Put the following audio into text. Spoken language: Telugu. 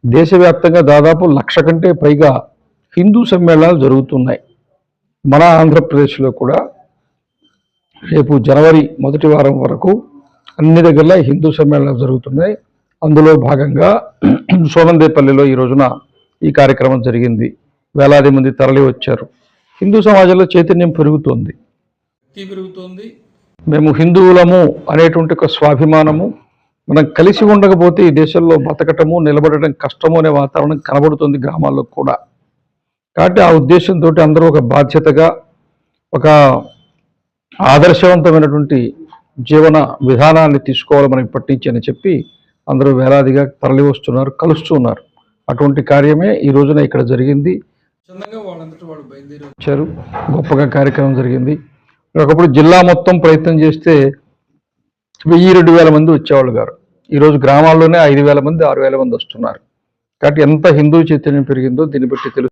దేశవ్యాప్తంగా దాదాపు 1,00,000 కంటే పైగా హిందూ సమ్మేళనాలు జరుగుతున్నాయి. మన ఆంధ్రప్రదేశ్లో కూడా రేపు జనవరి మొదటి వారం వరకు అన్ని దగ్గరలో హిందూ సమ్మేళనాలు జరుగుతున్నాయి. అందులో భాగంగా సోనందేపల్లిలో ఈ రోజున ఈ కార్యక్రమం జరిగింది. వేలాది మంది తరలి వచ్చారు. హిందూ సమాజంలో చైతన్యం పెరుగుతోంది. మేము హిందువులము అనేటువంటి ఒక స్వాభిమానము, మనం కలిసి ఉండకపోతే ఈ దేశంలో బతకటము నిలబడటం కష్టము అనే వాతావరణం కనబడుతుంది గ్రామాల్లో కూడా. కాబట్టి ఆ ఉద్దేశంతో అందరూ ఒక బాధ్యతగా ఒక ఆదర్శవంతమైనటువంటి జీవన విధానాన్ని తీసుకోవాలి మనం ఇప్పటి నుంచి అని చెప్పి అందరూ వేలాదిగా తరలి వస్తున్నారు, కలుస్తున్నారు. అటువంటి కార్యమే ఈ రోజున ఇక్కడ జరిగింది. చిన్నగా వాళ్ళంతటా వాళ్ళు బయలుదేరి వచ్చారు. గొప్పగా కార్యక్రమం జరిగింది. ఒకప్పుడు జిల్లా మొత్తం ప్రయత్నం చేస్తే 1000-2000 మంది వచ్చేవాళ్ళు గారు. ఈరోజు గ్రామాల్లోనే 5,000 మంది 6,000 మంది వస్తున్నారు. కాబట్టి ఎంత హిందూ చైతన్యం పెరిగిందో దీన్ని బట్టి తెలుసు.